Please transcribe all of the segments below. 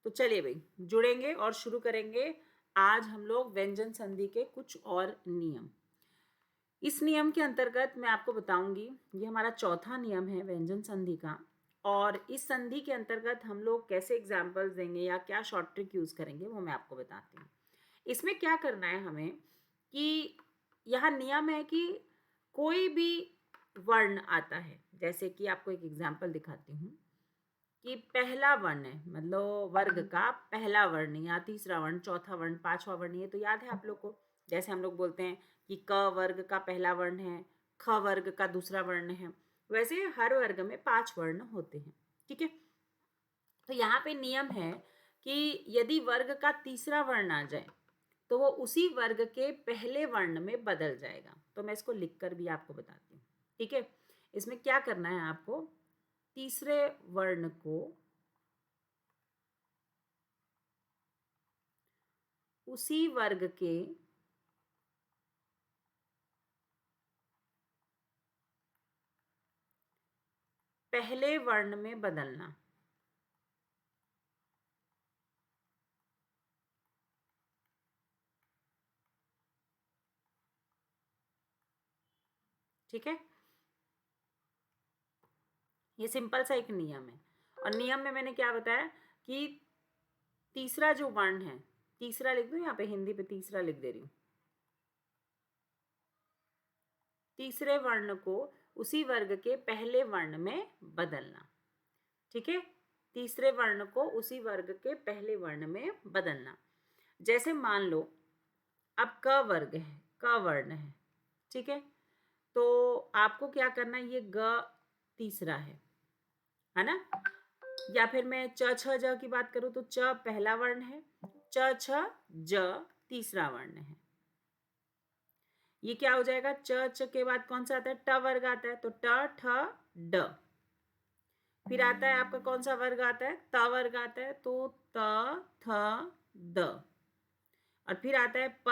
तो चलिए भाई जुड़ेंगे और शुरू करेंगे आज हम लोग व्यंजन संधि के कुछ और नियम। इस नियम के अंतर्गत मैं आपको बताऊंगी, ये हमारा चौथा नियम है व्यंजन संधि का, और इस संधि के अंतर्गत हम लोग कैसे एग्जाम्पल्स देंगे या क्या शॉर्ट ट्रिक यूज करेंगे वो मैं आपको बताती हूँ। इसमें क्या करना है हमें कि यहाँ नियम है कि कोई भी वर्ण आता है, जैसे कि आपको एक एग्जाम्पल दिखाती हूँ कि पहला वर्ण है, मतलब वर्ग का पहला वर्ण या तीसरा वर्ण, चौथा वर्ण, पांचवा वर्ण, ये तो याद है आप लोग को। जैसे हम लोग बोलते हैं कि क वर्ग का पहला वर्ण है, ख वर्ग का दूसरा वर्ण है, वैसे हर वर्ग में 5 वर्ण होते हैं। ठीक है, तो यहाँ पे नियम है कि यदि वर्ग का तीसरा वर्ण आ जाए तो वो उसी वर्ग के पहले वर्ण में बदल जाएगा। तो मैं इसको लिखकर भी आपको बताती हूँ। ठीक है, इसमें क्या करना है आपको, तीसरे वर्ण को उसी वर्ग के पहले वर्ण में बदलना। ठीक है, ये सिंपल सा एक नियम है। और नियम में मैंने क्या बताया कि तीसरा जो वर्ण है, तीसरा लिख दो यहाँ पे, हिंदी पे तीसरा लिख दे रही हूँ, तीसरे वर्ण को उसी वर्ग के पहले वर्ण में बदलना। ठीक है, तीसरे वर्ण को उसी वर्ग के पहले वर्ण में बदलना। जैसे मान लो अब क वर्ग है, क वर्ण है, ठीक है, तो आपको क्या करना है, ये ग तीसरा है ना, या फिर मैं च छ ज की बात करूं तो च पहला वर्ण है, च छ ज तीसरा वर्ण है। ये क्या हो जाएगा, च च के बाद कौन सा आता है, ट वर्ग आता है, तो ट ठ ड। फिर आता है आपका कौन सा वर्ग आता है, त वर्ग आता है, तो त थ द। और फिर आता है प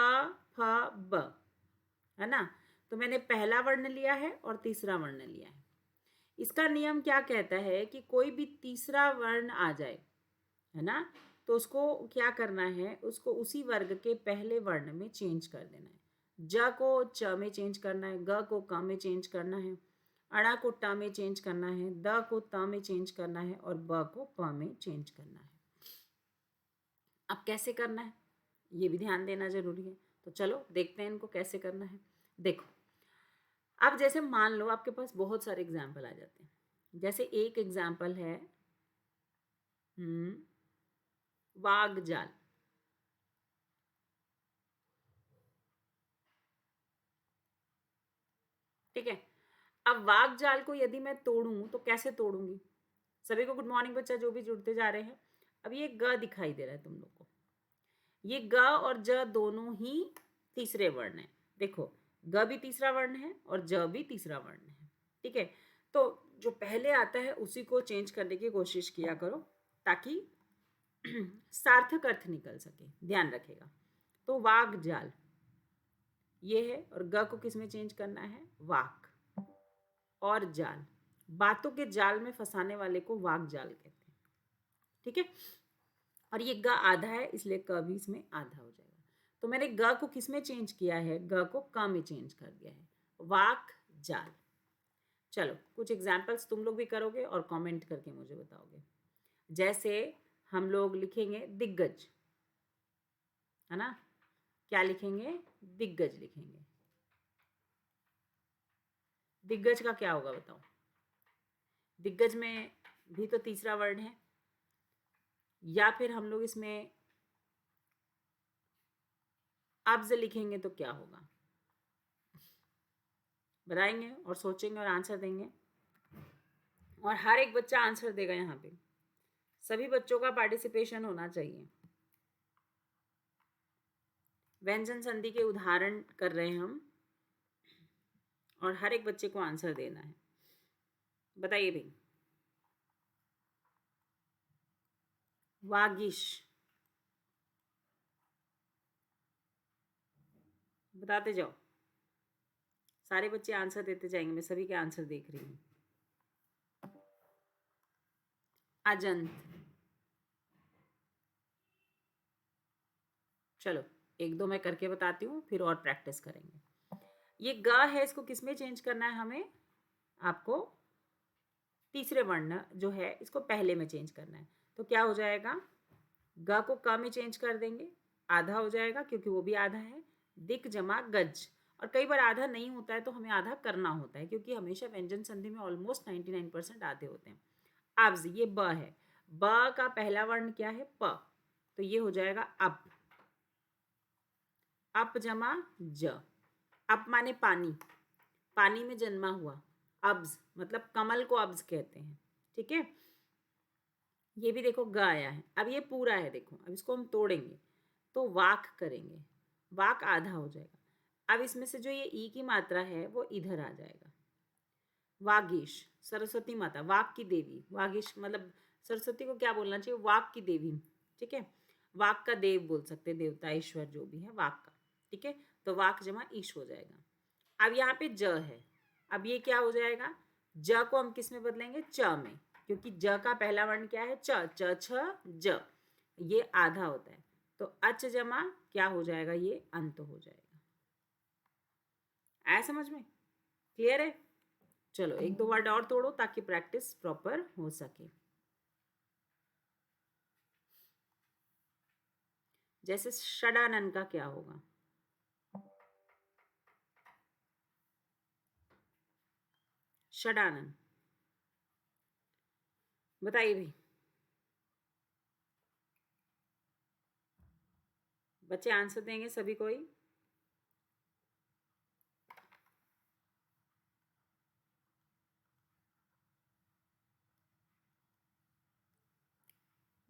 फ ब, है ना। तो मैंने पहला वर्ण लिया है और तीसरा वर्ण लिया है। इसका नियम क्या कहता है कि कोई भी तीसरा वर्ण आ जाए, है ना, तो उसको क्या करना है, उसको उसी वर्ग के पहले वर्ण में चेंज कर देना है। ज को च में चेंज करना है, ग को क में चेंज करना है, अणा को ट में चेंज करना है, द को त में चेंज करना है और ब को प में चेंज करना है। अब कैसे करना है ये भी ध्यान देना जरूरी है। तो चलो देखते हैं इनको कैसे करना है। देखो, अब जैसे मान लो आपके पास बहुत सारे एग्जाम्पल आ जाते हैं। जैसे एक एग्जाम्पल है वाग जाल। ठीक है, अब वाग जाल को यदि मैं तोड़ूं तो कैसे तोड़ूंगी। सभी को गुड मॉर्निंग बच्चा, जो भी जुड़ते जा रहे हैं। अब ये ग दिखाई दे रहा है तुम लोग को, ये ग और ज दोनों ही तीसरे वर्ण है। देखो, ग भी तीसरा वर्ण है और ज भी तीसरा वर्ण है। ठीक है, तो जो पहले आता है उसी को चेंज करने की कोशिश किया करो ताकि सार्थक अर्थ निकल सके, ध्यान रखेगा। तो वाग जाल ये है, और ग को किस में चेंज करना है, वाक। और जाल, बातों के जाल में फंसाने वाले को वाक जाल कहते हैं। ठीक है, और ये ग आधा है इसलिए क भी इसमें आधा हो जाएगा। तो मैंने ग को किस में चेंज किया है, ग को क में चेंज कर दिया है, वाक जाल। चलो कुछ एग्जाम्पल्स तुम लोग भी करोगे और कमेंट करके मुझे बताओगे। जैसे हम लोग लिखेंगे दिग्गज, है ना, क्या लिखेंगे, दिग्गज लिखेंगे। दिग्गज का क्या होगा बताओ, दिग्गज में भी तो तीसरा वर्ण है, या फिर हम लोग इसमें अब्ज लिखेंगे तो क्या होगा, बताएंगे और सोचेंगे और आंसर देंगे। और हर एक बच्चा आंसर देगा, यहाँ पे सभी बच्चों का पार्टिसिपेशन होना चाहिए। व्यंजन संधि के उदाहरण कर रहे हैं हम और हर एक बच्चे को आंसर देना है। बताइए भाई, वागिश, बताते जाओ, सारे बच्चे आंसर देते जाएंगे, मैं सभी के आंसर देख रही हूँ। अजंत, चलो एक दो मैं करके बताती हूँ, फिर और प्रैक्टिस करेंगे। ये ग है, इसको किस में चेंज करना है हमें? आपको तीसरे वर्ण जो है इसको पहले में चेंज करना है। तो क्या हो जाएगा? ग को क में चेंज कर देंगे, आधा हो जाएगा क्योंकि वो भी आधा है। दिक जमा गज। और कई बार आधा नहीं होता है तो हमें आधा करना होता है, क्योंकि हमेशा व्यंजन संधि में ऑलमोस्ट 99% आधे होते हैं। अब्ज, ये ब है, ब का पहला वर्ण क्या है? प। तो ये हो जाएगा अप। अप जमा ज। अप माने पानी, पानी में जन्मा हुआ। अब्ज मतलब कमल को अब्ज कहते हैं। ठीक है, ये भी देखो ग आया है। अब ये पूरा है, देखो अब इसको हम तोड़ेंगे तो वाक करेंगे, वाक आधा हो जाएगा। अब इसमें से जो ये ई की मात्रा है वो इधर आ जाएगा। वागीश, सरस्वती माता, वाक की देवी। वागीश मतलब सरस्वती को क्या बोलना चाहिए? वाक की देवी। ठीक है, वाक का देव बोल सकते हैं, देवता ईश्वर जो भी है वाक का। ठीक है, तो वाक जमा ईश हो जाएगा। अब यहाँ पे ज है, अब ये क्या हो जाएगा? ज को हम किस में बदलेंगे? च में, क्योंकि ज का पहला वर्ण क्या है? च। च छ ज, ये आधा होता है। तो अच जमा क्या हो जाएगा? ये अंत हो जाएगा। आया समझ में? क्लियर है? चलो एक दो वर्ड और तोड़ो ताकि प्रैक्टिस प्रॉपर हो सके। जैसे षडानन का क्या होगा? षडानन बताइए भाई, बच्चे आंसर देंगे सभी कोई?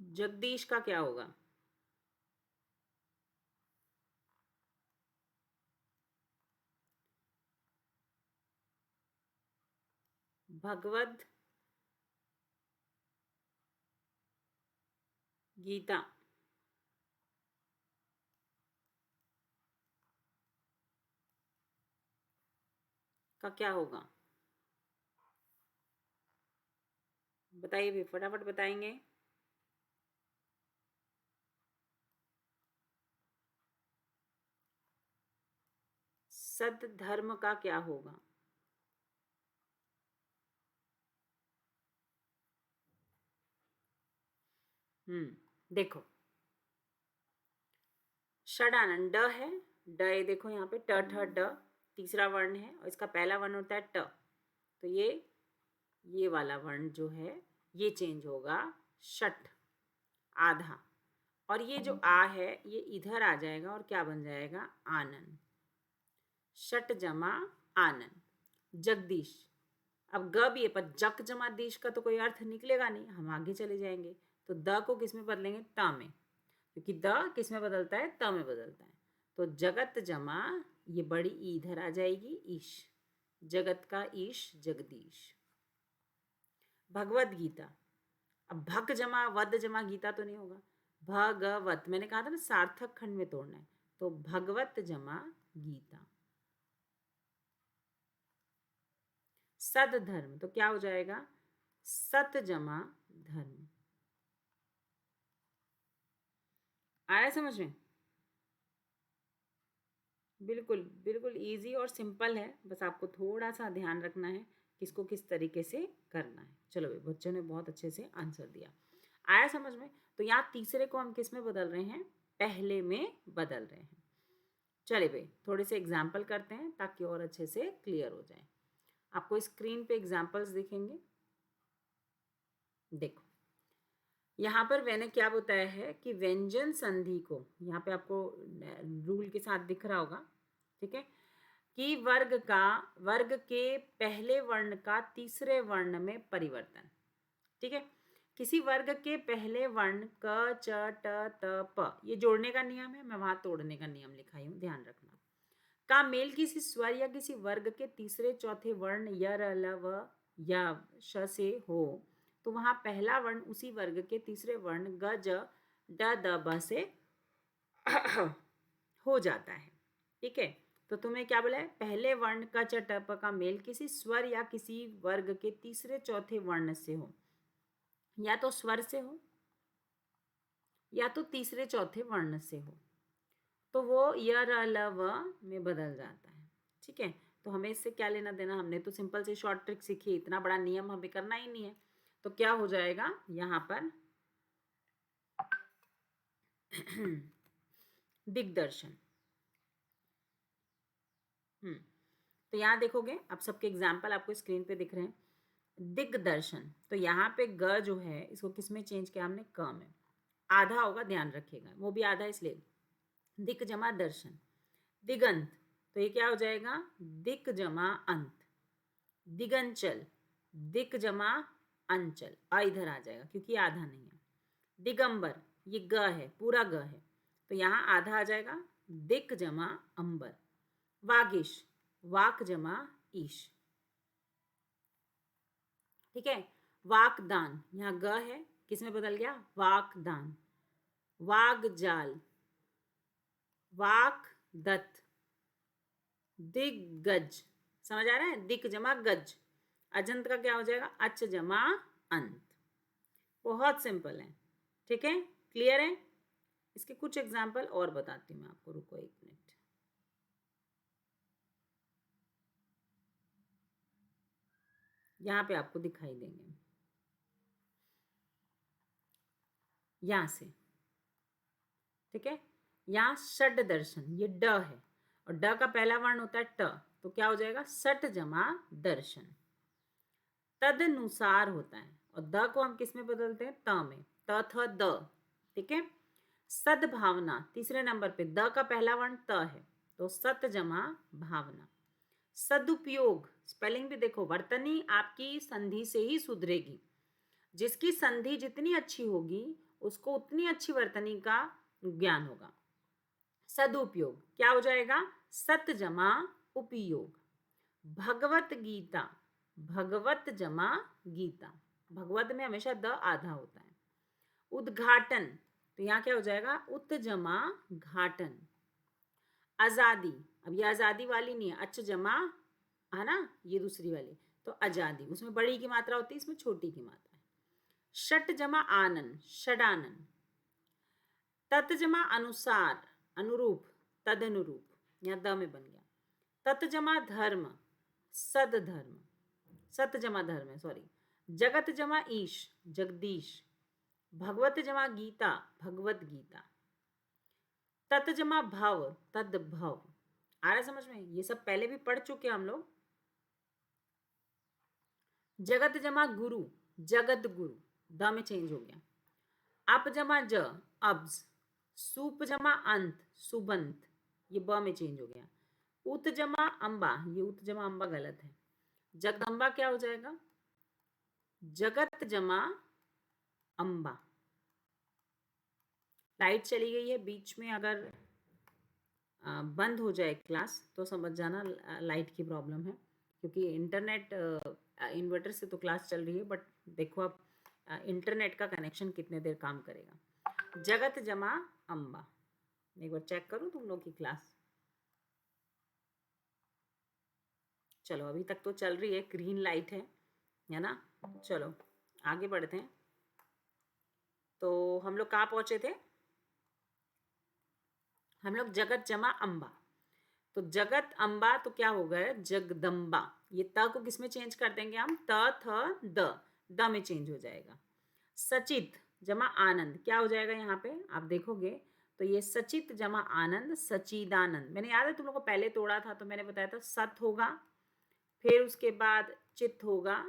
जगदीश का क्या होगा? भगवद गीता का क्या होगा? बताइए भी, फटाफट बताएंगे। सद धर्म का क्या होगा? देखो षडानन ड है, ड ये देखो यहाँ पे ट ठ ड तीसरा वर्ण है और इसका पहला वर्ण होता है ट। तो ये वाला वर्ण जो है ये चेंज होगा षट, आधा। और ये जो आ है ये इधर आ जाएगा और क्या बन जाएगा? आनन। षट जमा आनन, जगदीश। अब ग भी है पर जक जमा देश का तो कोई अर्थ निकलेगा नहीं, हम आगे चले जाएंगे। तो द को किस में बदलेंगे? त में, क्योंकि द किस में बदलता है? त में बदलता है। तो जगत जमा, ये बड़ी ई इधर आ जाएगी, ईश। जगत का ईश जगदीश। भगवद गीता, अब भग जमा वद जमा गीता तो नहीं होगा। भगवत, मैंने कहा था ना सार्थक खंड में तोड़ना है, तो भगवत जमा गीता। सद धर्म, तो क्या हो जाएगा? सत जमा धर्म। आया समझ में? बिल्कुल बिल्कुल इजी और सिंपल है, बस आपको थोड़ा सा ध्यान रखना है किसको किस तरीके से करना है। चलो भाई, बच्चों ने बहुत अच्छे से आंसर दिया। आया समझ में? तो यहाँ तीसरे को हम किस में बदल रहे हैं? पहले में बदल रहे हैं। चले भाई, थोड़े से एग्जाम्पल करते हैं ताकि और अच्छे से क्लियर हो जाए। आपको स्क्रीन पे एग्जाम्पल्स दिखेंगे, देखो। यहाँ पर मैंने क्या बताया है कि व्यंजन संधि को, यहाँ पे आपको रूल के साथ दिख रहा होगा, ठीक है, कि वर्ग के पहले वर्ण का तीसरे वर्ण में परिवर्तन। ठीक है, किसी वर्ग के पहले वर्ण क च ट त प, ये जोड़ने का नियम है, मैं वहां तोड़ने का नियम लिखाई हूँ, ध्यान रखना। का मेल किसी स्वर या किसी वर्ग के तीसरे चौथे वर्ण य र ल व या श से हो, तो वहां पहला वर्ण उसी वर्ग के तीसरे वर्ण ग ज ड द ब से हो जाता है। ठीक है, तो तुम्हें क्या बोला है? पहले वर्ण का च ट प का मेल किसी स्वर या किसी वर्ग के तीसरे चौथे वर्ण से हो, या तो स्वर से हो या तो तीसरे चौथे वर्ण से हो। तो वो य र ल व में बदल जाता है। ठीक है, तो हमें इससे क्या लेना देना, हमने तो सिंपल सी शॉर्ट ट्रिक सीखी है, इतना बड़ा नियम हमें करना ही नहीं है। तो क्या हो जाएगा यहाँ पर दिग्दर्शन। तो यहाँ देखोगे, आप सबके एग्जाम्पल आपको स्क्रीन पे दिख रहे हैं। दिग्दर्शन, तो यहाँ पे ग जो है इसको किस में चेंज किया हमने, क में। आधा होगा, ध्यान रखिएगा, वो भी आधा इसलिए। दिक जमा दर्शन। दिगंत, तो ये क्या हो जाएगा, दिक जमा अंत। दिगंचल, दिक जमा अंचल, आ इधर आ जाएगा क्योंकि आधा नहीं है। दिगंबर, ये ग है, पूरा ग है, तो यहाँ आधा आ जाएगा, दिक जमा अंबर। वागीश, वाक जमा ईश। ठीक है, वाकदान, यहाँ ग है, किस में बदल गया, वाकदान। वागजाल, वाक दत्त। दिग्गज, समझ आ रहा है, दिक जमा गज। अजंत का क्या हो जाएगा, अच जमा अंत। बहुत सिंपल है। ठीक है, क्लियर है। इसके कुछ एग्जाम्पल और बताती हूँ मैं आपको, रुको 1 मिनट। यहाँ पे आपको दिखाई देंगे, यहाँ से। ठीक है, यहाँ षड दर्शन, ये ड है और ड का पहला वर्ण होता है ट, तो क्या हो जाएगा, सट जमा दर्शन। तदनुसार होता है, और द को हम किस में बदलते हैं, त में, त थ द। ठीक है, सद्भावना, तीसरे नंबर पे द का पहला वर्ण त है, तो सत जमा भावना। सदुपयोग, स्पेलिंग भी देखो, वर्तनी आपकी संधि से ही सुधरेगी। जिसकी संधि जितनी अच्छी होगी उसको उतनी अच्छी वर्तनी का ज्ञान होगा। सदुपयोग क्या हो जाएगा, सत जमा उपयोग। भगवत गीता, भगवत जमा गीता, भगवत में हमेशा द आधा होता है। उद्घाटन, तो यहाँ क्या हो जाएगा, उत जमा घाटन। आजादी, अब ये आजादी वाली नहीं है, अच जमा, है ना, ये दूसरी वाली, तो आजादी, उसमें बड़ी की मात्रा होती है, इसमें छोटी की मात्रा है। षट जमा आनन, षडानन। तत् जमा अनुसार, अनुरूप, तदनुरूप, यहाँ द में बन गया। तत् जमा धर्म, सद धर्म, सत जमा धर्म है, सॉरी। जगत जमा ईश, जगदीश। भगवत जमा गीता, भगवत गीता। तत् जमा भव, तद भव। आ रहा समझ में, ये सब पहले भी पढ़ चुके हम लोग। जगत जमा गुरु, जगत गुरु, द में चेंज हो गया। अप जमा ज, अब्ज। सूप जमा अंत, सुबंत, ये ब में चेंज हो गया। उत जमा अंबा, ये उत जमा अंबा गलत है। जगदम्बा क्या हो जाएगा, जगत जमा अंबा। लाइट चली गई है बीच में, अगर बंद हो जाए क्लास तो समझ जाना लाइट की प्रॉब्लम है, क्योंकि इंटरनेट इन्वर्टर से तो क्लास चल रही है, बट देखो अब इंटरनेट का कनेक्शन कितने देर काम करेगा। जगत जमा अंबा, एक बार चेक करूं तुम लोग की क्लास। चलो अभी तक तो चल रही है, ग्रीन लाइट है ना। चलो आगे बढ़ते हैं। तो हम लोग कहाँ पहुंचे थे, हम लोग जगत जमा अंबा। तो जगत अंबा तो क्या हो गया, जगदम्बा। ये त को किस में चेंज कर देंगे हम, त थ द में चेंज हो जाएगा। सचित जमा आनंद, क्या हो जाएगा यहाँ पे आप देखोगे, तो ये सचित जमा आनंद, सचिदानंद। मैंने याद है तुम लोग को पहले तोड़ा था तो मैंने बताया था, सत होगा, फिर उसके बाद चित होगा,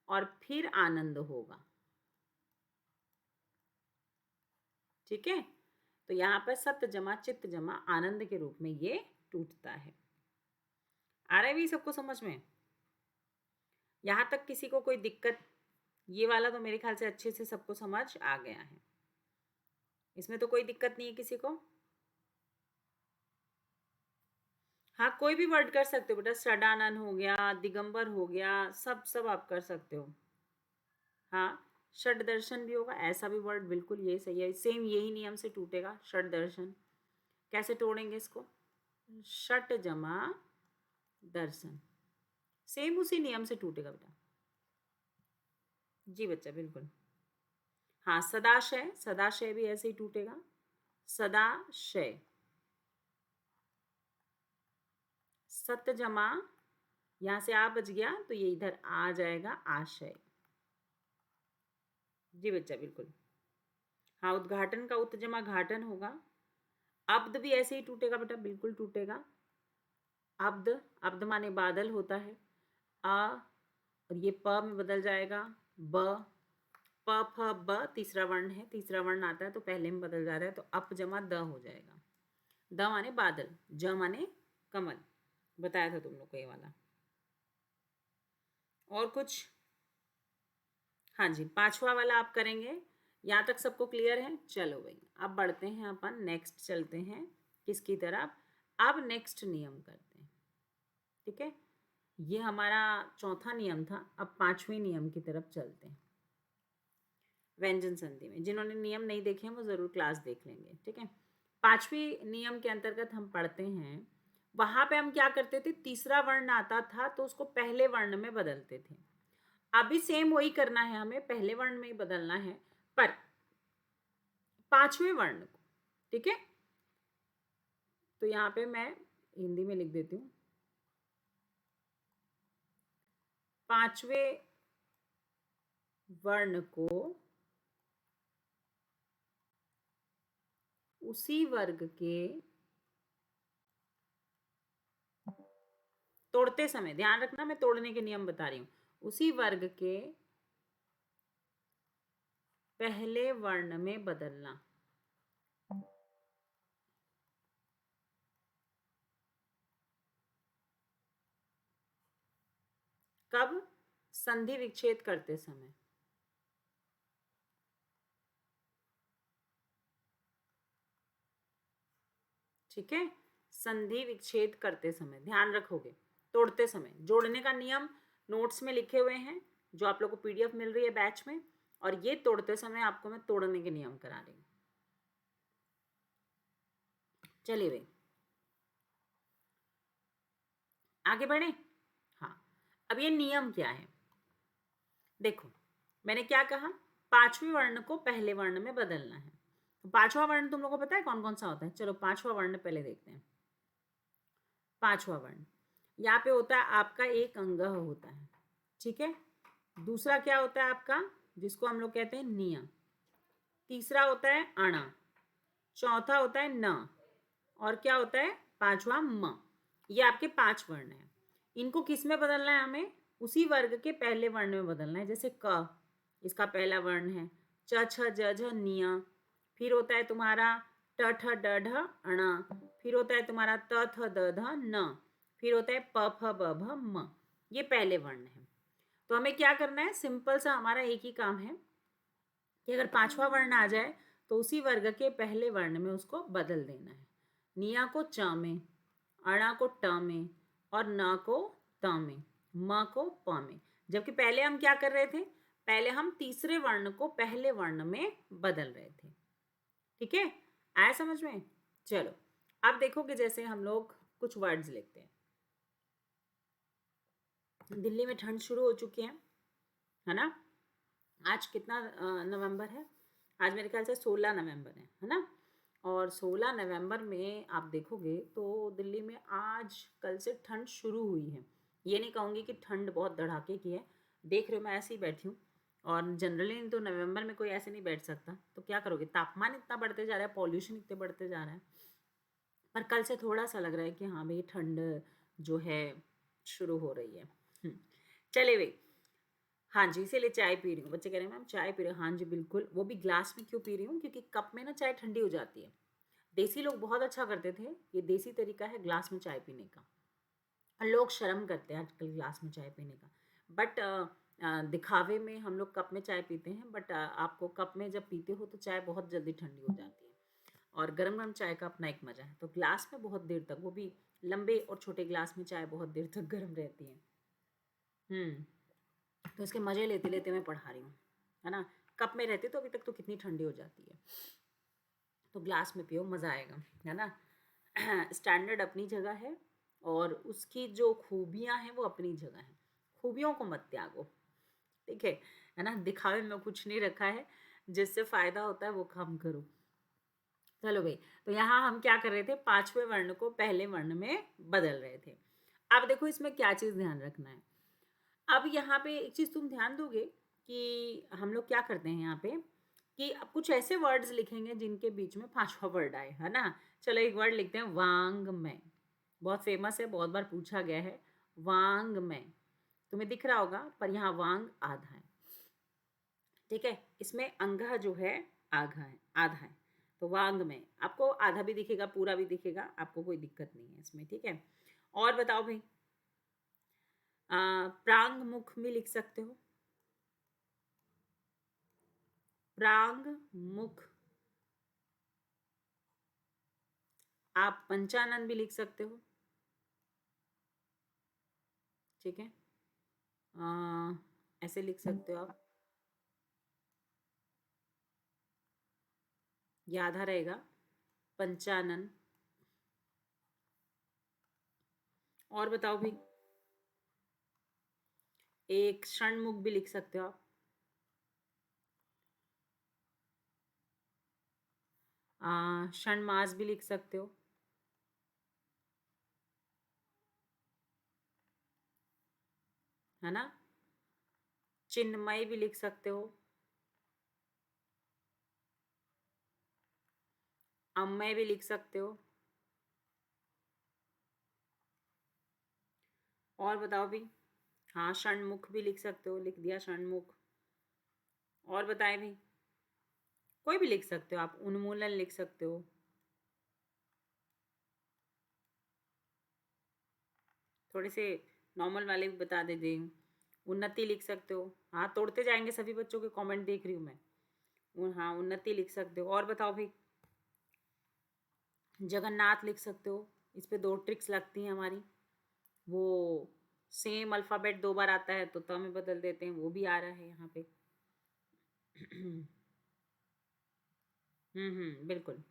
और फिर आनंद होगा। ठीक है, तो यहाँ पर सत्य जमा चित्त जमा आनंद के रूप में ये टूटता है। आ रहा है भी सबको समझ में, यहाँ तक किसी को कोई दिक्कत, ये वाला तो मेरे ख्याल से अच्छे से सबको समझ आ गया है, इसमें तो कोई दिक्कत नहीं है किसी को। हाँ कोई भी वर्ड कर सकते हो बेटा, षडानन हो गया, दिगंबर हो गया, सब आप कर सकते हो। हाँ षड दर्शन भी होगा, ऐसा भी वर्ड बिल्कुल ये सही है, सेम यही नियम से टूटेगा षड दर्शन। कैसे तोड़ेंगे इसको, षट जमा दर्शन, सेम उसी नियम से टूटेगा बेटा। जी बच्चा बिल्कुल। हाँ सदाशय, सदाशय भी ऐसे ही टूटेगा, सदाशय। सत्य जमा, यहाँ से आ बच गया तो ये इधर आ जाएगा आशय। जी बच्चा बिल्कुल। हाँ, उद्घाटन का उत जमा घाटन होगा। अब्द भी ऐसे ही टूटेगा बेटा, बिल्कुल टूटेगा। अब्द, अब्द माने बादल होता है। आ और ये प में बदल जाएगा ब। प फ ब तीसरा वर्ण है, तीसरा वर्ण आता है तो पहले में बदल जाता है, तो अप जमा द हो जाएगा। द माने बादल, ज माने कमल। बताया था तुम लोग को ये वाला। और कुछ? हाँ जी, पांचवा वाला आप करेंगे। यहाँ तक सबको क्लियर है? चलो भाई, अब बढ़ते हैं अपन, नेक्स्ट चलते हैं किसकी तरफ? अब नेक्स्ट नियम करते हैं। ठीक है, ये हमारा चौथा नियम था, अब पांचवें नियम की तरफ चलते हैं। व्यंजन संधि में जिन्होंने नियम नहीं देखे हैं वो जरूर क्लास देख लेंगे। ठीक है, पांचवी नियम के अंतर्गत हम पढ़ते हैं, वहां पे हम क्या करते थे, तीसरा वर्ण आता था तो उसको पहले वर्ण में बदलते थे। अभी सेम वही करना है, हमें पहले वर्ण में ही बदलना है, पर पांचवें वर्ण को। ठीक है, तो यहाँ पे मैं हिंदी में लिख देती हूँ। पांचवें वर्ण को उसी वर्ग के तोड़ते समय, ध्यान रखना मैं तोड़ने के नियम बता रही हूं, उसी वर्ग के पहले वर्ण में बदलना। कब? संधि विच्छेद करते समय। ठीक है, संधि विच्छेद करते समय ध्यान रखोगे, तोड़ते समय। जोड़ने का नियम नोट्स में लिखे हुए हैं, जो आप लोग को पीडीएफ मिल रही है बैच में, और ये तोड़ते समय आपको मैं तोड़ने के नियम करा रही हूँ। चलिए भाई आगे बढ़े। हाँ, अब ये नियम क्या है देखो, मैंने क्या कहा, पांचवें वर्ण को पहले वर्ण में बदलना है। तो पांचवा वर्ण तुम लोगों को पता है कौन कौन सा होता है? चलो पांचवा वर्ण पहले देखते हैं। पांचवा वर्ण यहाँ पे होता है आपका एक अंग होता है। ठीक है, दूसरा क्या होता है आपका, जिसको हम लोग कहते हैं निया। तीसरा होता है अणा। चौथा होता है न। और क्या होता है? पांचवा म। ये आपके पांच वर्ण हैं। इनको किस में बदलना है? हमें उसी वर्ग के पहले वर्ण में बदलना है। जैसे क, इसका पहला वर्ण है। च छ ज झ निया। फिर होता है तुम्हारा ट ठ ड ढ अणा। फिर होता है तुम्हारा त थ द ध न। फिर होता है प फ ब भ म। ये पहले वर्ण है। तो हमें क्या करना है, सिंपल सा हमारा एक ही काम है कि अगर पांचवा वर्ण आ जाए तो उसी वर्ग के पहले वर्ण में उसको बदल देना है। निया को च में, अणा को ट में, और न को त में, म को प में। जबकि पहले हम क्या कर रहे थे, पहले हम तीसरे वर्ण को पहले वर्ण में बदल रहे थे। ठीक है, आया समझ में? चलो अब देखो कि जैसे हम लोग कुछ वर्ड्स लिखते हैं। दिल्ली में ठंड शुरू हो चुकी है ना? आज कितना नवंबर है? आज मेरे ख्याल से 16 नवंबर है ना? और 16 नवंबर में आप देखोगे तो दिल्ली में आज कल से ठंड शुरू हुई है। ये नहीं कहूँगी कि ठंड बहुत धड़ाके की है, देख रहे हो मैं ऐसे ही बैठी हूँ, और जनरली तो नवंबर में कोई ऐसे नहीं बैठ सकता। तो क्या करोगे, तापमान इतना बढ़ते जा रहा है, पॉल्यूशन इतने बढ़ते जा रहा है, पर कल से थोड़ा सा लग रहा है कि हाँ भाई ठंड जो है शुरू हो रही है। चले भाई, हाँ जी, इसीलिए चाय पी रही हूँ। बच्चे कह रहे हैं मैम चाय पी रहे हो? हाँ जी बिल्कुल। वो भी ग्लास में क्यों पी रही हूँ, क्योंकि कप में ना चाय ठंडी हो जाती है। देसी लोग बहुत अच्छा करते थे, ये देसी तरीका है ग्लास में चाय पीने का। और लोग शर्म करते हैं आजकल ग्लास में चाय पीने का, बट दिखावे में हम लोग कप में चाय पीते हैं, बट आपको कप में जब पीते हो तो चाय बहुत जल्दी ठंडी हो जाती है, और गरम गरम चाय का अपना एक मज़ा है। तो ग्लास में बहुत देर तक, वो भी लंबे और छोटे ग्लास में चाय बहुत देर तक गर्म रहती है। तो इसके मज़े लेते लेते मैं पढ़ा रही हूँ, है ना? कप में रहती तो अभी तक तो कितनी ठंडी हो जाती है। तो ग्लास में पियो, मज़ा आएगा, है ना? स्टैंडर्ड अपनी जगह है, और उसकी जो खूबियाँ हैं वो अपनी जगह हैं। खूबियों को मत त्यागो, ठीक है ना? दिखावे में कुछ नहीं रखा है, जिससे फ़ायदा होता है वो काम करो। चलो भाई, तो यहाँ हम क्या कर रहे थे, पांचवें वर्ण को पहले वर्ण में बदल रहे थे। अब देखो इसमें क्या चीज़ ध्यान रखना है। अब यहाँ पे एक चीज़ तुम ध्यान दोगे कि हम लोग क्या करते हैं यहाँ पे कि अब कुछ ऐसे वर्ड्स लिखेंगे जिनके बीच में पांचवा वर्ड आए, है ना। चलो एक वर्ड लिखते हैं वांग में। बहुत फेमस है, बहुत बार पूछा गया है। वांग में तुम्हें दिख रहा होगा, पर यहाँ वांग आधा है। ठीक है, इसमें अंगह जो है आधा है, आधा है। तो वांग में आपको आधा भी दिखेगा, पूरा भी दिखेगा, आपको कोई दिक्कत नहीं है इसमें। ठीक है, और बताओ भाई। प्रांग मुख भी लिख सकते हो, प्रांग मुख। आप पंचानन भी लिख सकते हो। ठीक है, ऐसे लिख सकते हो आप, ये आधा रहेगा पंचानन। और बताओ भाई, एक षणमुख भी लिख सकते हो आप, षणमास भी लिख सकते हो, है ना। चिन्मय भी लिख सकते हो, अम्मय भी लिख सकते हो। और बताओ भी। हाँ, षणमुख भी लिख सकते हो, लिख दिया षणमुख। और बताएं भी, कोई भी लिख सकते हो आप, उन्मूलन लिख सकते हो। थोड़े से नॉर्मल वाले भी बता दे दें। उन्नति लिख सकते हो। हाँ, तोड़ते जाएंगे सभी बच्चों के कमेंट देख रही हूँ मैं। हाँ, उन्नति लिख सकते हो। और बताओ भाई, जगन्नाथ लिख सकते हो। इस पे दो ट्रिक्स लगती हैं हमारी। वो सेम अल्फ़ाबेट दो बार आता है तो त में बदल देते हैं, वो भी आ रहा है यहाँ पे। बिल्कुल।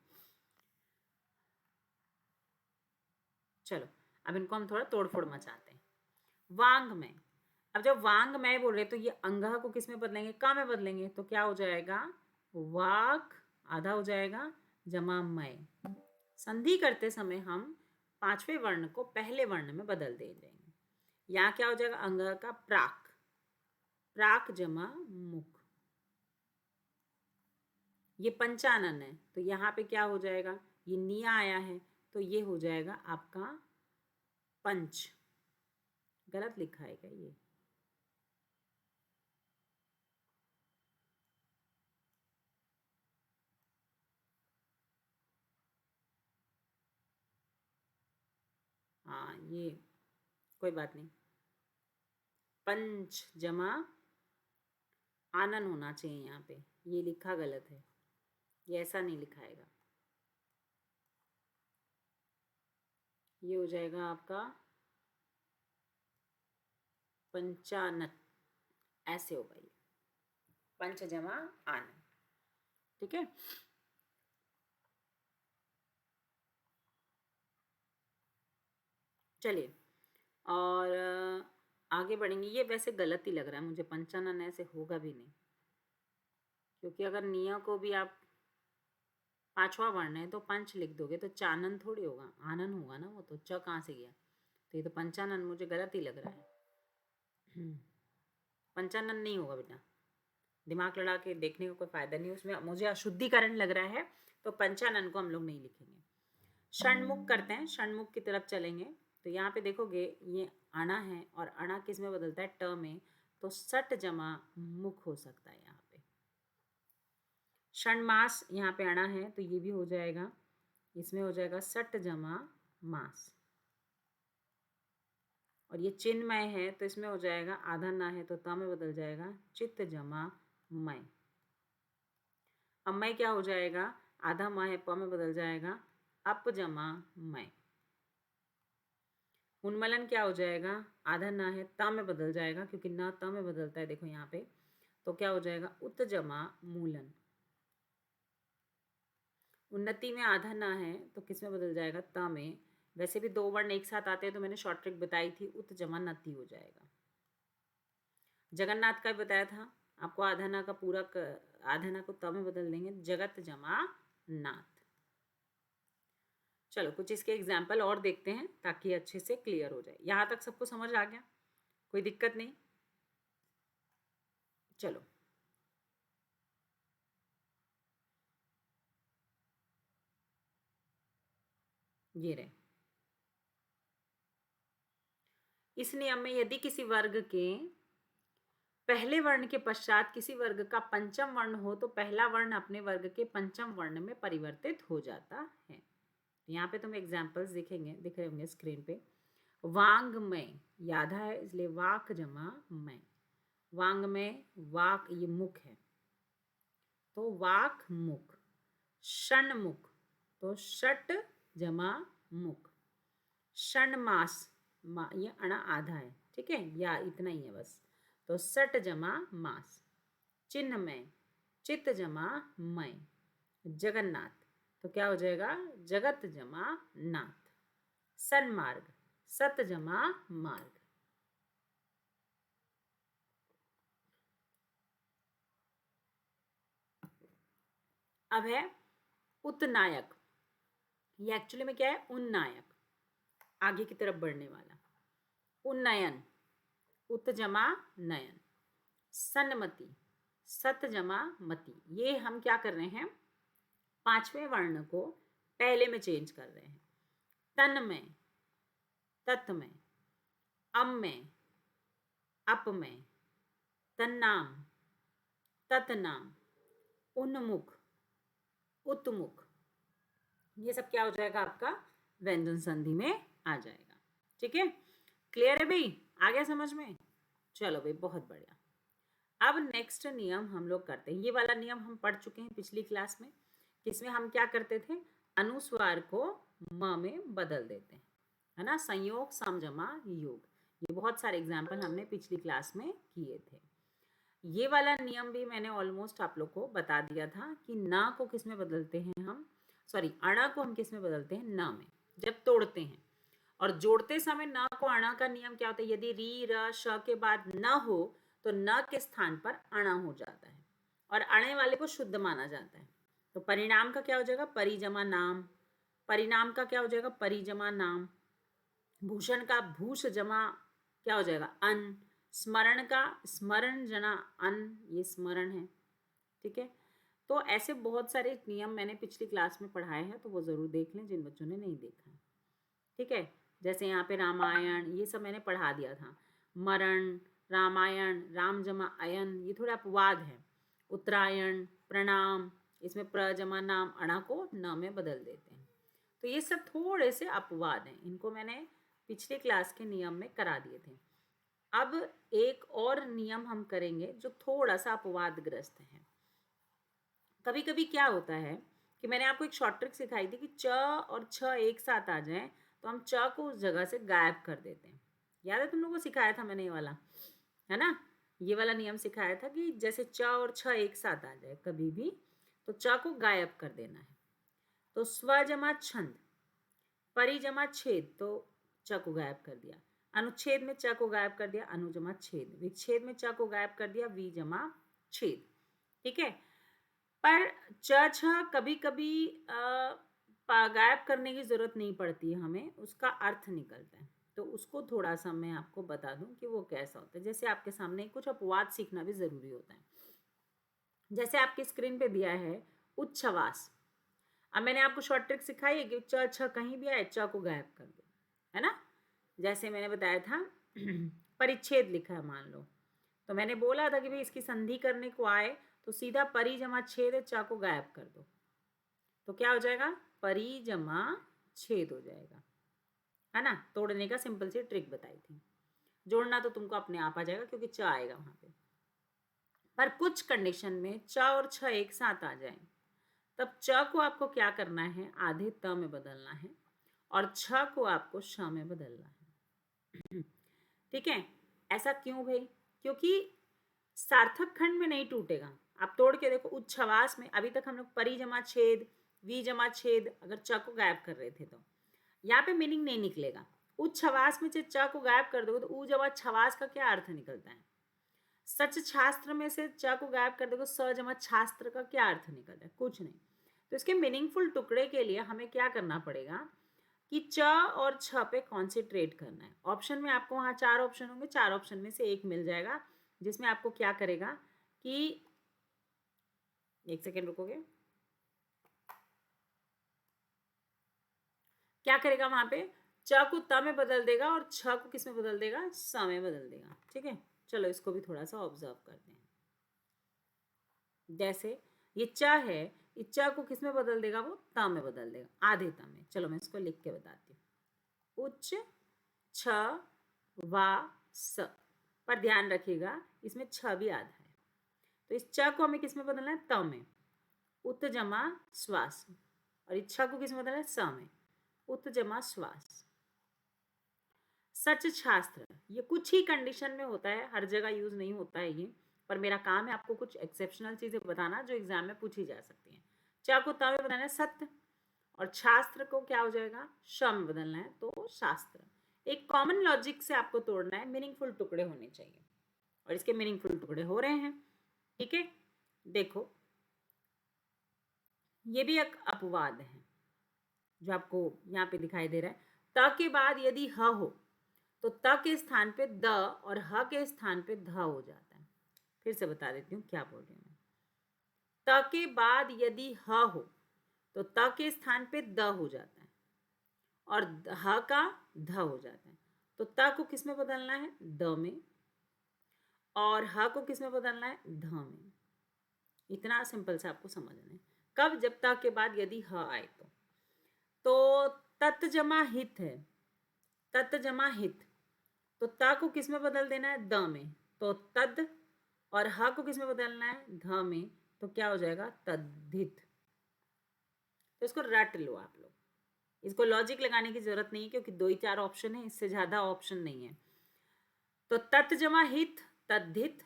चलो, अब इनको हम थोड़ा तोड़ फोड़ मचाते हैं। वांग में, अब जब वांग में बोल रहे तो ये अंगह को किस में बदलेंगे, का में बदलेंगे, तो क्या हो जाएगा, वाक आधा हो जाएगा जमा मय। संधि करते समय हम पांचवें वर्ण को पहले वर्ण में बदल दे देंगे। यहाँ क्या हो जाएगा, अंगह का प्राक, प्राक जमा मुख। ये पंचानन है तो यहाँ पे क्या हो जाएगा, ये निया आया है तो ये हो जाएगा आपका पंच। गलत लिखा है क्या ये, हाँ ये कोई बात नहीं, पंच जमा आनन होना चाहिए यहाँ पे, ये लिखा गलत है, ये ऐसा नहीं लिखाएगा। ये हो जाएगा आपका पंचानन, ऐसे होगा ये, पंच जमा आनन। ठीक है, चलिए और आगे बढ़ेंगे। ये वैसे गलत ही लग रहा है मुझे, पंचानन ऐसे होगा भी नहीं, क्योंकि अगर निया को भी आप पांचवा वर्ण है तो पंच लिख दोगे तो चानन थोड़ी होगा, आनन होगा ना, वो तो च कहाँ से गया, तो ये तो पंचानन मुझे गलत ही लग रहा है। पंचानन नहीं होगा बेटा, दिमाग लड़ा के देखने का कोई फायदा नहीं, उसमें मुझे अशुद्धिकरण लग रहा है, तो पंचानन को हम लोग नहीं लिखेंगे। षणमुख करते हैं, षणमुख की तरफ चलेंगे। तो यहाँ पे देखोगे ये अणा है और अणा किस में बदलता है, ट में, तो सट जमा मुख हो सकता है यहाँ पे। षणमास यहाँ पे अणा है तो ये भी हो जाएगा, इसमें हो जाएगा सट जमा मास। और ये चिन्मय है तो इसमें हो जाएगा आधा ना है तो त में बदल जाएगा चित्त जमा मय। अब मय क्या हो जाएगा, आधा म है प में बदल जाएगा अप जमा मय। उन्मलन क्या हो जाएगा, आधा ना है त में बदल जाएगा, क्योंकि न त में बदलता है देखो यहाँ पे, तो क्या हो जाएगा उत जमा मूलन। उन्नति में आधा ना है तो किस में बदल जाएगा, त में। वैसे भी दो वर्ण एक साथ आते हैं तो मैंने शॉर्ट ट्रिक बताई थी, उत जमा नति हो जाएगा। जगन्नाथ का भी बताया था आपको, आधा ना का पूरा आधा ना को त में बदल देंगे, जगत जमा नाथ। चलो कुछ इसके एग्जाम्पल और देखते हैं ताकि अच्छे से क्लियर हो जाए। यहाँ तक सबको समझ आ गया? कोई दिक्कत नहीं? चलो ये रहे। इस नियम में यदि किसी वर्ग के पहले वर्ण के पश्चात किसी वर्ग का पंचम वर्ण हो तो पहला वर्ण अपने वर्ग के पंचम वर्ण में परिवर्तित हो जाता है। यहाँ पे तुम एग्जाम्पल्स दिख रहे होंगे स्क्रीन पे। वांग में, याद है इसलिए वाक जमा में। वांग में वाक ये मुख है तो वाक मुख। षण्मुख तो षट जमा मुख। षण्मास ये अणा आधा है, ठीक है, या इतना ही है बस, तो सट जमा मास। चिन्ह में चित्त जमा मय। जगन्नाथ तो क्या हो जाएगा? जगत जमा नाथ। सन्मार्ग सत जमा मार्ग। अब है उत्नायक। ये एक्चुअली में क्या है? उन्नायक, आगे की तरफ बढ़ने वाला। उन्नयन उत जमा नयन। सन्मति सत जमा मति। ये हम क्या कर रहे हैं? पांचवें वर्ण को पहले में चेंज कर रहे हैं। तन में तत् में, अम में अप में, तन्नाम तत्नाम, उन्मुख उत्मुख। ये सब क्या हो जाएगा? आपका व्यंजन संधि में आ जाएगा। ठीक है, क्लियर है भाई? आ गया समझ में? चलो भाई बहुत बढ़िया। अब नेक्स्ट नियम हम लोग करते हैं। ये वाला नियम हम पढ़ चुके हैं पिछली क्लास में, जिसमें हम क्या करते थे? अनुस्वार को म में बदल देते हैं, है ना? संयोग सम जमा योग। ये बहुत सारे एग्जाम्पल हमने पिछली क्लास में किए थे। ये वाला नियम भी मैंने ऑलमोस्ट आप लोग को बता दिया था कि ना को किस में बदलते हैं हम, सॉरी अणा को हम किस में बदलते हैं? ना में, जब तोड़ते हैं। और जोड़ते समय ना को अणा का नियम क्या होता है? यदि री र श के बाद न हो तो न के स्थान पर अणा हो जाता है और अणे वाले को शुद्ध माना जाता है। तो परिणाम का क्या हो जाएगा? परिजमा नाम। परिणाम का क्या हो जाएगा? परिजमा नाम। भूषण का भूष जमा क्या हो जाएगा? अन। स्मरण का स्मरण जना अन, ये स्मरण है। ठीक है, तो ऐसे बहुत सारे नियम मैंने पिछली क्लास में पढ़ाए हैं, तो वो जरूर देख लें जिन बच्चों ने नहीं देखा है। ठीक है, जैसे यहाँ पे रामायण ये सब मैंने पढ़ा दिया था। मरण, रामायण, राम जमा अयन, ये थोड़ा अपवाद है। उत्तरायण, प्रणाम, इसमें प्र जमा नाम अणा को न में बदल देते हैं। तो ये सब थोड़े से अपवाद हैं, इनको मैंने पिछले क्लास के नियम में करा दिए थे। अब एक और नियम हम करेंगे जो थोड़ा सा अपवादग्रस्त है। कभी कभी क्या होता है कि मैंने आपको एक शॉर्ट ट्रिक सिखाई थी कि च और छ एक साथ आ जाए तो हम च को उस जगह से गायब कर देते हैं। याद है तुम लोगों को सिखाया था मैंने ये वाला, है ना? ये वाला नियम सिखाया था कि जैसे च और छ एक साथ आ जाए कभी भी तो च को गायब कर देना है। तो स्व जमा छंद, परि जमा छेद, तो च को गायब कर दिया। अनुच्छेद में च को गायब कर दिया, अनु जमा छेद। विच्छेद में च को गायब कर दिया, वी जमा छेद। ठीक है, पर च छ कभी कभी गायब करने की जरूरत नहीं पड़ती है, हमें उसका अर्थ निकलता है। तो उसको थोड़ा सा मैं आपको बता दूं कि वो कैसा होता है। जैसे आपके सामने कुछ अपवाद सीखना भी जरूरी होता है। जैसे आपकी स्क्रीन पे दिया है उच्छ्वास। अब मैंने आपको शॉर्ट ट्रिक सिखाई है कि च छ कहीं भी आए च को गायब कर दो, है ना? जैसे मैंने बताया था परिच्छेद लिखा है मान लो, तो मैंने बोला था कि भाई इसकी संधि करने को आए तो सीधा परि जमा छेद च को गायब कर दो, तो क्या हो जाएगा? परि जमा छेद हो जाएगा, है ना? तोड़ने का सिंपल सी ट्रिक बताई थी। जोड़ना तो तुमको अपने आप आ जाएगा क्योंकि च आएगा वहां पे। पर कुछ कंडीशन में च और छ एक साथ आ जाए तब च को आपको क्या करना है? आधे त में बदलना है और छ को आपको श में बदलना है। ठीक है, ऐसा क्यों भाई? क्योंकि सार्थक खंड में नहीं टूटेगा। आप तोड़ के देखो, उच्छ्वास में अभी तक हम लोग परि जमा छेद, वी जमा छेद, अगर च को गायब कर रहे थे तो यहाँ पे मीनिंग नहीं निकलेगा। उच्छ्वास में च को गायब कर दोगे तो उ जमा छवास का क्या अर्थ निकलता है? सच छास्त्र में से च को गायब कर दोगे स जमा छास्त्र का क्या अर्थ निकलता है? कुछ नहीं। तो इसके मीनिंगफुल टुकड़े के लिए हमें क्या करना पड़ेगा? कि च और छ पे कॉन्सेंट्रेट करना है। ऑप्शन में आपको वहाँ 4 ऑप्शन होंगे, 4 ऑप्शन में से एक मिल जाएगा, जिसमें आपको क्या करेगा कि 1 सेकेंड रुकोगे, क्या करेगा वहां पे, च को त में बदल देगा और छ को किस में बदल देगा, स में बदल देगा। ठीक है, चलो इसको भी थोड़ा सा ऑब्जर्व करते हैं। जैसे ये च है, ये च को किस में बदल देगा, वो त में बदल देगा, आधे त में। चलो मैं इसको लिख के बताती हूँ। उच्च छ वा स, पर ध्यान रखिएगा इसमें छ भी आधा है, तो इस च को हमें किस में बदलना है, त में। उत जमा श्वास, और इस छ को किस में बदलना है, स में। उत जमा श्वास। सच शास्त्र, ये कुछ ही कंडीशन में होता है, हर जगह यूज नहीं होता है ये, पर मेरा काम है आपको कुछ एक्सेप्शनल चीजें बताना जो एग्जाम में पूछी जा सकती हैं। चा को ता में बदलना है सत्य, और शास्त्र को क्या हो जाएगा, श में बदलना है, तो शास्त्र। एक कॉमन लॉजिक से आपको तोड़ना है, मीनिंगफुल टुकड़े होने चाहिए, और इसके मीनिंगफुल टुकड़े हो रहे हैं। ठीक है, देखो ये भी एक अपवाद है जो आपको यहाँ पे दिखाई दे रहा है। त के बाद यदि ह हो तो त के स्थान पे द और ह के स्थान पे ध हो जाता है। फिर से बता देती हूँ क्या बोल रही हूँ मैं। त के बाद यदि ह हो तो त के स्थान पे द हो जाता है, और ह का ध हो जाता है। तो त को किस में बदलना है, द में, और ह को किस में बदलना है, ध में। इतना सिंपल से आपको समझना है। कब, जब त के बाद यदि ह आए तो तत् जमा हित है, तत् जमा हित, तो त को किस में बदल देना है, द में, तो तद, और ह को किस में बदलना है, ध में, तो क्या हो जाएगा, तद्धित। तो इसको रट लो आप लोग, इसको लॉजिक लगाने की जरूरत नहीं है, क्योंकि 2 ही 4 ऑप्शन है, इससे ज्यादा ऑप्शन नहीं है। तो तत् जमा हित तद्धित,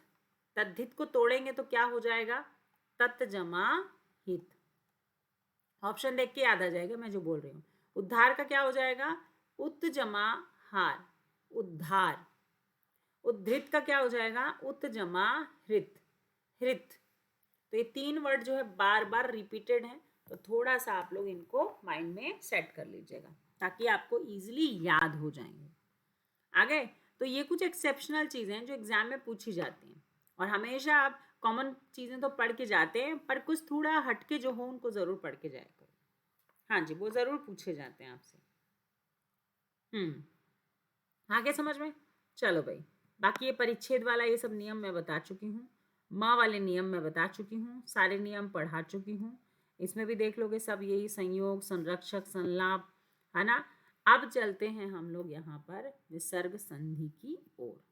तद्धित को तोड़ेंगे तो क्या हो जाएगा, तत् जमा हित। ऑप्शन देख के याद आ जाएगा मैं जो बोल रही हूँ। उद्धार का क्या हो जाएगा, उत जमा हार, उद्धार। उद्धृत का क्या हो जाएगा, उत जमा हृत, हृत। तो ये 3 वर्ड जो है बार बार रिपीटेड है, तो थोड़ा सा आप लोग इनको माइंड में सेट कर लीजिएगा ताकि आपको इजीली याद हो जाएंगे। आगे तो ये कुछ एक्सेप्शनल चीजें हैं जो एग्जाम में पूछी जाती हैं, और हमेशा आप कॉमन चीजें तो पढ़ के जाते हैं, पर कुछ थोड़ा हटके जो हो उनको जरूर पढ़ के जाया करो। हाँ जी, वो जरूर पूछे जाते हैं आपसे। आगे समझ में, चलो भाई। बाकी ये परिच्छेद वाला ये सब नियम मैं बता चुकी हूँ, माँ वाले नियम मैं बता चुकी हूँ, सारे नियम पढ़ा चुकी हूँ। इसमें भी देख लोगे सब यही संयोग, संरक्षक, संलाप, है ना। अब चलते हैं हम लोग यहाँ पर विसर्ग संधि की ओर।